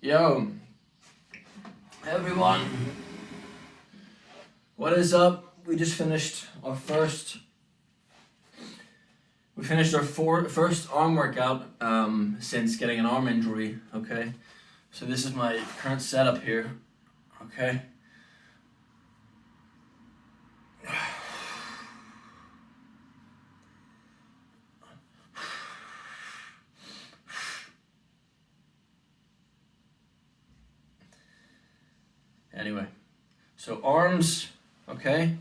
Yo, everyone, what is up? We just finished our first first arm workout since getting an arm injury. Okay, so this is my current setup here. Okay. Anyway, so arms, okay.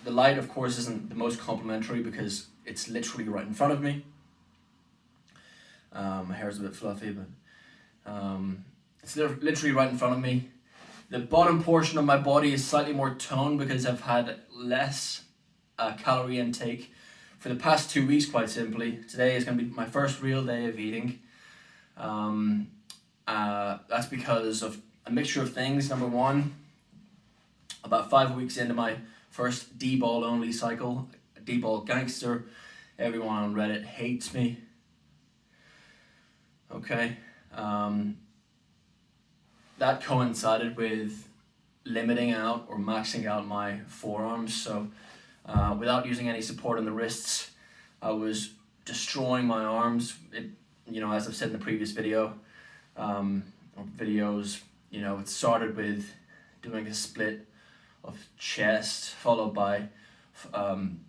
The light, of course, isn't the most complimentary because it's literally right in front of me. My hair's a bit fluffy, but it's literally right in front of me. The bottom portion of my body is slightly more toned because I've had less calorie intake for the past 2 weeks, quite simply. Today is going to be my first real day of eating. That's because of a mixture of things. Number one, about 5 weeks into my first D-ball only cycle, D-ball gangster, everyone on Reddit hates me. Okay, that coincided with limiting out or maxing out my forearms. So without using any support on the wrists, I was destroying my arms. As I've said in the previous videos, it started with doing a split of chest, followed by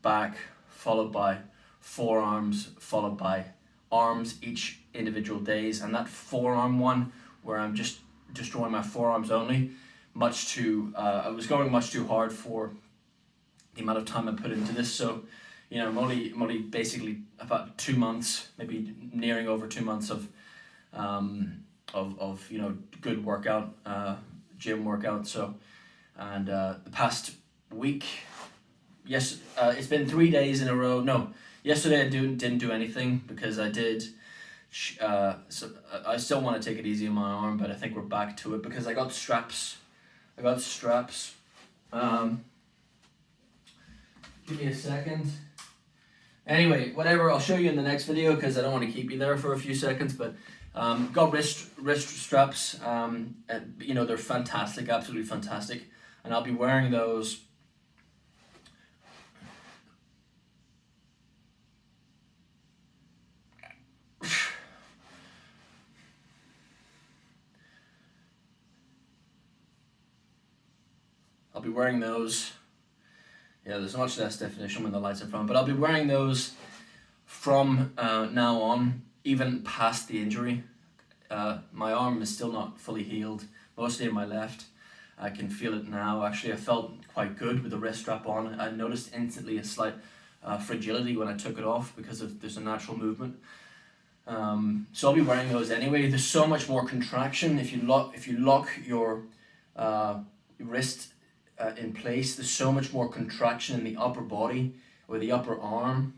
back, followed by forearms, followed by arms each individual days. And that forearm one, where I'm just destroying my forearms only, I was going much too hard for the amount of time I put into this. So I'm only basically about 2 months, maybe nearing over 2 months of good workout, gym workout. So, and the past week, it's been 3 days in a row. No, yesterday I didn't do anything because I did. So I still want to take it easy on my arm, but I think we're back to it because I got straps. Give me a second. Anyway, whatever, I'll show you in the next video because I don't want to keep you there for a few seconds, but got wrist straps. They're fantastic, absolutely fantastic, and I'll be wearing those. I'll be wearing those. Yeah, there's much less definition when the lights are from, but I'll be wearing those from now on, even past the injury. My arm is still not fully healed, mostly in my left. I can feel it now. Actually, I felt quite good with the wrist strap on. I noticed instantly a slight fragility when I took it off because there's a natural movement. So I'll be wearing those anyway. There's so much more contraction if you lock your wrist in place. There's so much more contraction in the upper body or the upper arm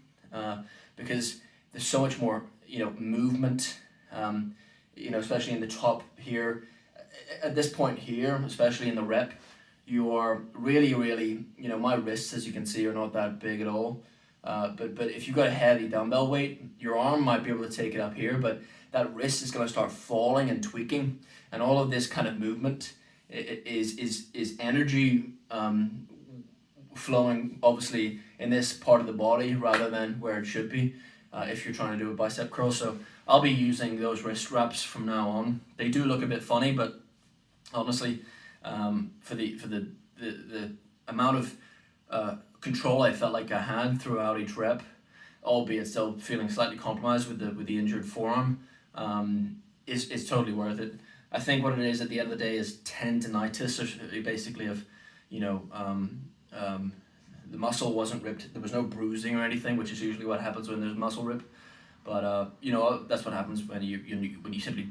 because there's so much more movement. Especially in the top here. At this point here, especially in the rep, you are really, my wrists, as you can see, are not that big at all. But if you've got a heavy dumbbell weight, your arm might be able to take it up here, but that wrist is going to start falling and tweaking, and all of this kind of movement is energy flowing, obviously, in this part of the body rather than where it should be if you're trying to do a bicep curl. So I'll be using those wrist straps from now on. They do look a bit funny, but honestly, for the amount of control I felt like I had throughout each rep, albeit still feeling slightly compromised with the injured forearm, is totally worth it. I think what it is at the end of the day is tendinitis, or basically of the muscle wasn't ripped. There was no bruising or anything, which is usually what happens when there's muscle rip. But that's what happens when you simply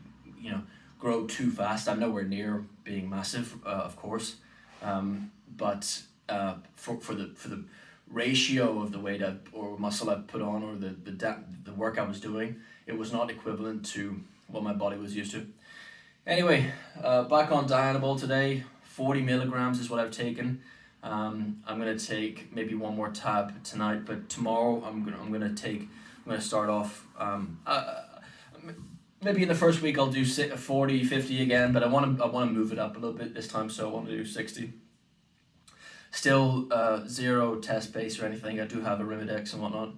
grow too fast. I'm nowhere near being massive, of course, but for the ratio of the weight or muscle I put on, or the work I was doing, it was not equivalent to what my body was used to. Anyway, back on Dianabol today. 40 milligrams is what I've taken. I'm gonna take maybe one more tab tonight, but tomorrow I'm gonna start off maybe in the first week I'll do 40, 50 again, but I want to move it up a little bit this time, so I want to do 60. Still zero test base or anything. I do have Arimidex and whatnot,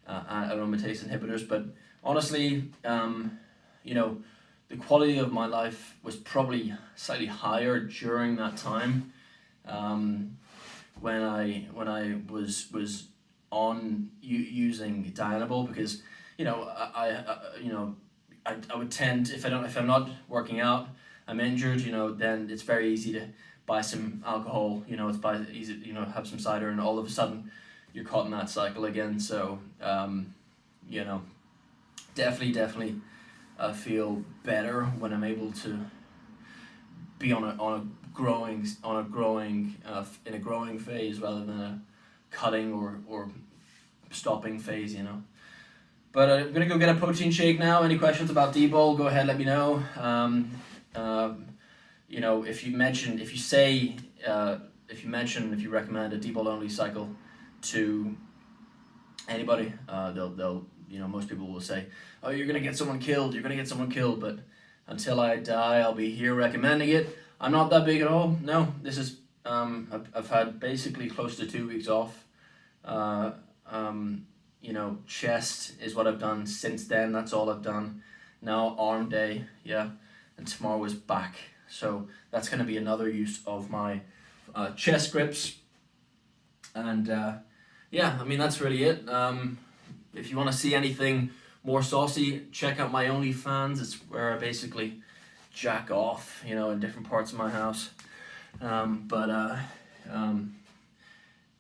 aromatase inhibitors, but honestly, you know, the quality of my life was probably slightly higher during that time, when I was on using Dianabol, because you know I would tend, if I'm not working out, I'm injured, you know, then it's very easy to buy some alcohol, you know, easy, you know, have some cider, and all of a sudden you're caught in that cycle again. So you know, definitely feel better when I'm able to be on a growing in a growing phase rather than a cutting or stopping phase, you know. But I'm gonna go get a protein shake now. Any questions about D-bol, go ahead, let me know. You know, if you recommend a D-bol only cycle to anybody, they'll you know, most people will say, oh, you're gonna get someone killed, but until I die, I'll be here recommending it. I'm not that big at all. No, this is I've had basically close to 2 weeks off. You know, chest is what I've done since then. That's all I've done. Now arm day, yeah, and tomorrow is back. So that's going to be another use of my chest grips. And yeah, I mean, that's really it. If you want to see anything more saucy, check out my OnlyFans. It's where I basically jack off, you know, in different parts of my house.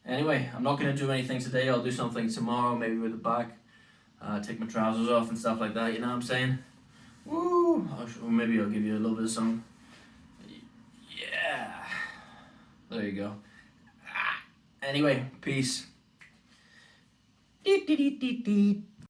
Anyway, I'm not going to do anything today. I'll do something tomorrow, maybe with the back. Take my trousers off and stuff like that, you know what I'm saying? Woo! Or maybe I'll give you a little bit of some. Yeah! There you go. Anyway, peace.